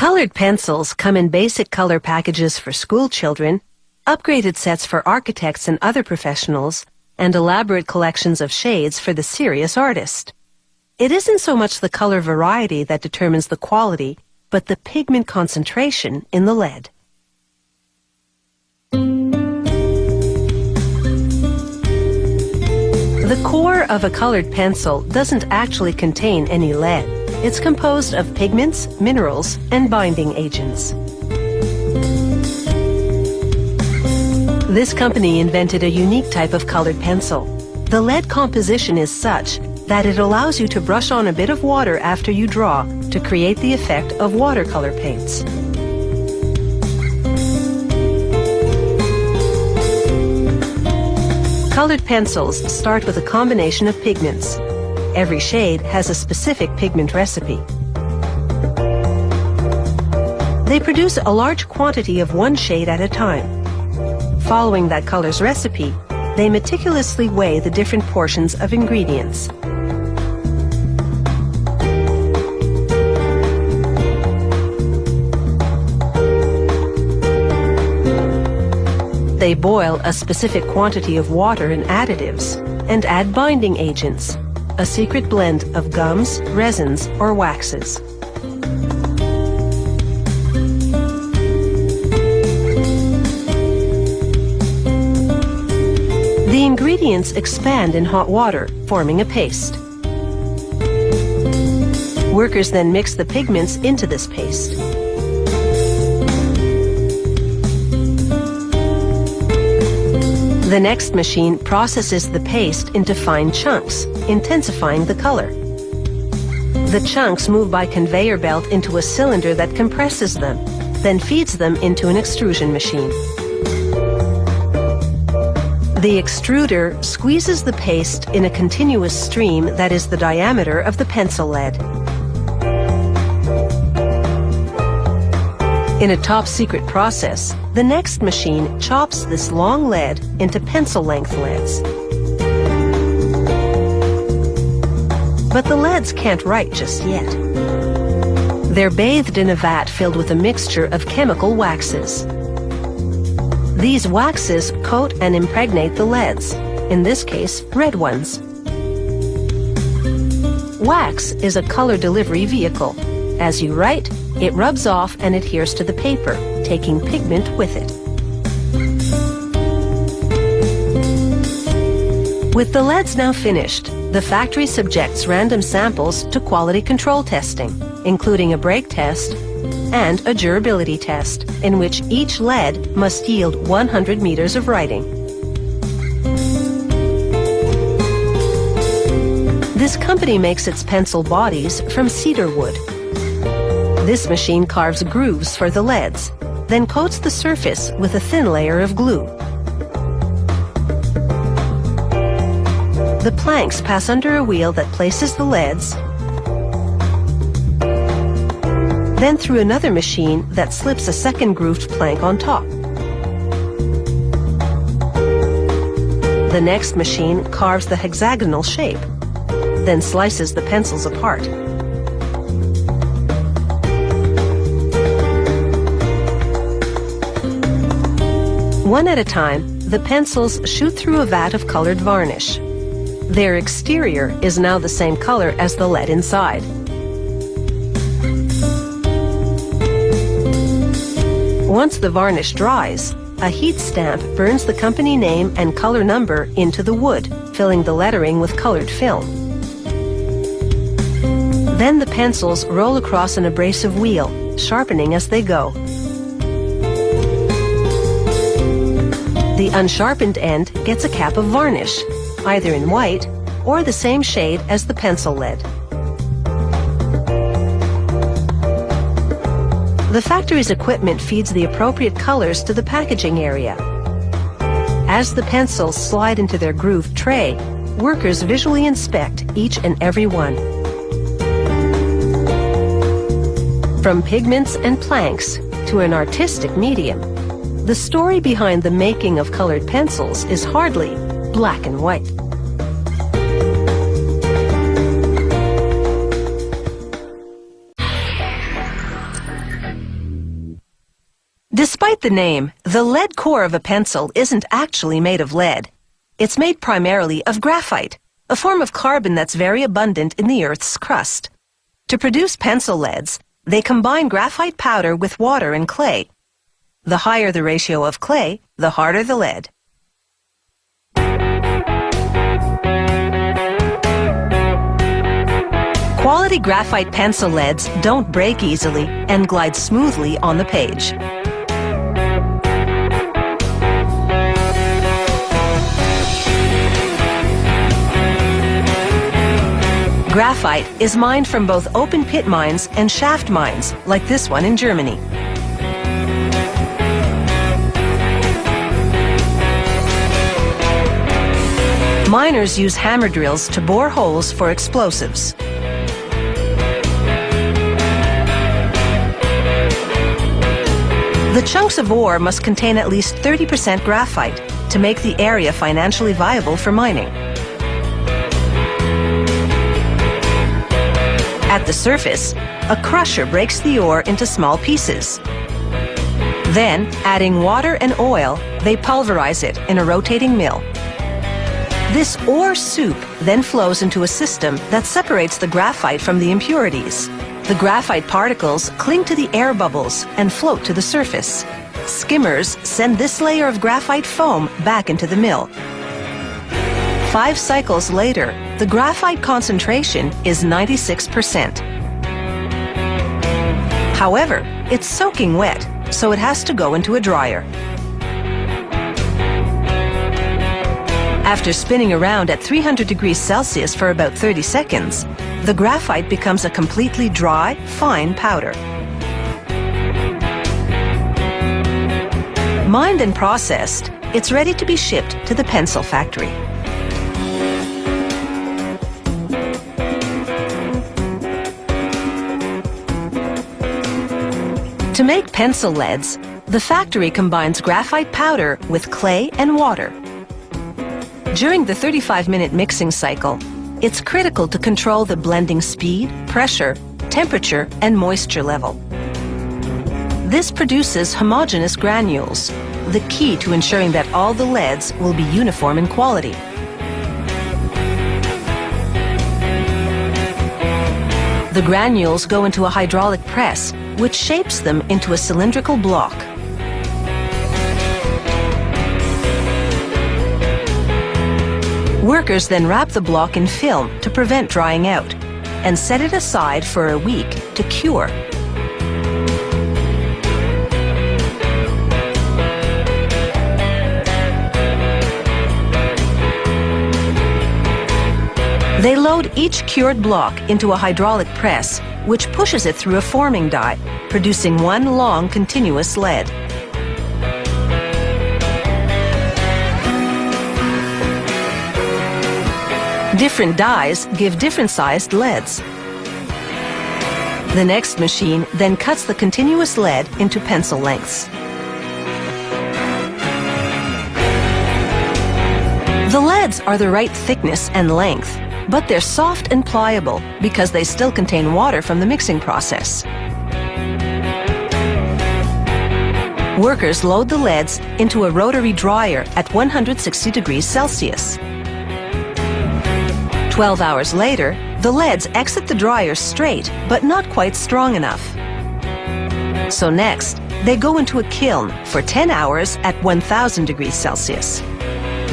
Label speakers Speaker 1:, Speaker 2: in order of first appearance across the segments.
Speaker 1: Colored pencils come in basic color packages for school children, upgraded sets for architects and other professionals, and elaborate collections of shades for the serious artist. It isn't so much the color variety that determines the quality, but the pigment concentration in the lead. The core of a colored pencil doesn't actually contain any lead. It's composed of pigments, minerals, and binding agents. This company invented a unique type of colored pencil. The lead composition is such that it allows you to brush on a bit of water after you draw to create the effect of watercolor paints. Colored pencils start with a combination of pigments. Every shade has a specific pigment recipe. They produce a large quantity of one shade at a time. Following that color's recipe, they meticulously weigh the different portions of ingredients. They boil a specific quantity of water and additives and add binding agents, a secret blend of gums, resins, or waxes. The ingredients expand in hot water, forming a paste. Workers then mix the pigments into this paste. The next machine processes the paste into fine chunks, intensifying the color. The chunks move by conveyor belt into a cylinder that compresses them, then feeds them into an extrusion machine. The extruder squeezes the paste in a continuous stream that is the diameter of the pencil lead. In a top-secret process, the next machine chops this long lead into pencil-length leads. But the leads can't write just yet. They're bathed in a vat filled with a mixture of chemical waxes. These waxes coat and impregnate the leads, in this case, red ones. Wax is a color delivery vehicle. As you write, it rubs off and adheres to the paper, taking pigment with it. With the leads now finished, the factory subjects random samples to quality control testing, including a break test and a durability test, in which each lead must yield 100 meters of writing. This company makes its pencil bodies from cedar wood. This machine carves grooves for the leads, then coats the surface with a thin layer of glue. The planks pass under a wheel that places the leads, then through another machine that slips a second grooved plank on top. The next machine carves the hexagonal shape, then slices the pencils apart. One at a time, the pencils shoot through a vat of colored varnish. Their exterior is now the same color as the lead inside. Once the varnish dries, a heat stamp burns the company name and color number into the wood, filling the lettering with colored film. Then the pencils roll across an abrasive wheel, sharpening as they go. The unsharpened end gets a cap of varnish, either in white or the same shade as the pencil lead. The factory's equipment feeds the appropriate colors to the packaging area. As the pencils slide into their grooved tray, workers visually inspect each and every one. From pigments and planks to an artistic medium, the story behind the making of colored pencils is hardly black and white. the name, the lead core of a pencil isn't actually made of lead. It's made primarily of graphite, a form of carbon that's very abundant in the Earth's crust. To produce pencil leads, they combine graphite powder with water and clay. The higher the ratio of clay, the harder the lead. Quality graphite pencil leads don't break easily and glide smoothly on the page. Graphite is mined from both open pit mines and shaft mines, like this one in Germany. Miners use hammer drills to bore holes for explosives. The chunks of ore must contain at least 30% graphite to make the area financially viable for mining. At the surface, a crusher breaks the ore into small pieces. Then, adding water and oil, they pulverize it in a rotating mill. This ore soup then flows into a system that separates the graphite from the impurities. The graphite particles cling to the air bubbles and float to the surface. Skimmers send this layer of graphite foam back into the mill. 5 cycles later, the graphite concentration is 96%. However, it's soaking wet, so it has to go into a dryer. After spinning around at 300 degrees Celsius for about 30 seconds, the graphite becomes a completely dry, fine powder. Mined and processed, it's ready to be shipped to the pencil factory. To make pencil leads, the factory combines graphite powder with clay and water. During the 35-minute mixing cycle, it's critical to control the blending speed, pressure, temperature, and moisture level. This produces homogeneous granules, the key to ensuring that all the leads will be uniform in quality. The granules go into a hydraulic press, which shapes them into a cylindrical block. Workers then wrap the block in film to prevent drying out and set it aside for a week to cure. They load each cured block into a hydraulic press, which pushes it through a forming die, producing one long continuous lead. Different dies give different sized leads. The next machine then cuts the continuous lead into pencil lengths. The leads are the right thickness and length, but they're soft and pliable because they still contain water from the mixing process. Workers load the leads into a rotary dryer at 160 degrees Celsius. 12 hours later, the leads exit the dryer straight, but not quite strong enough. So next, they go into a kiln for 10 hours at 1000 degrees Celsius.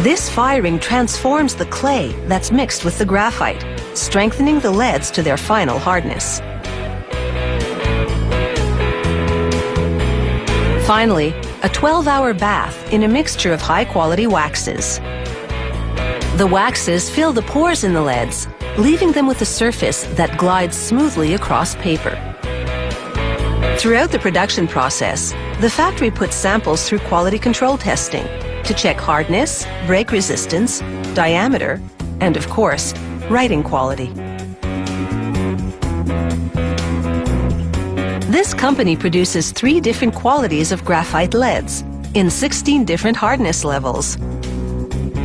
Speaker 1: This firing transforms the clay that's mixed with the graphite, strengthening the leads to their final hardness. Finally, a 12-hour bath in a mixture of high-quality waxes. The waxes fill the pores in the leads, leaving them with a surface that glides smoothly across paper. Throughout the production process, the factory puts samples through quality control testing to check hardness, break resistance, diameter, and of course, writing quality. This company produces 3 different qualities of graphite leads in 16 different hardness levels,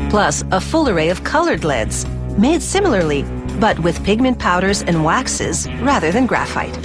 Speaker 1: plus a full array of colored leads made similarly, but with pigment powders and waxes rather than graphite.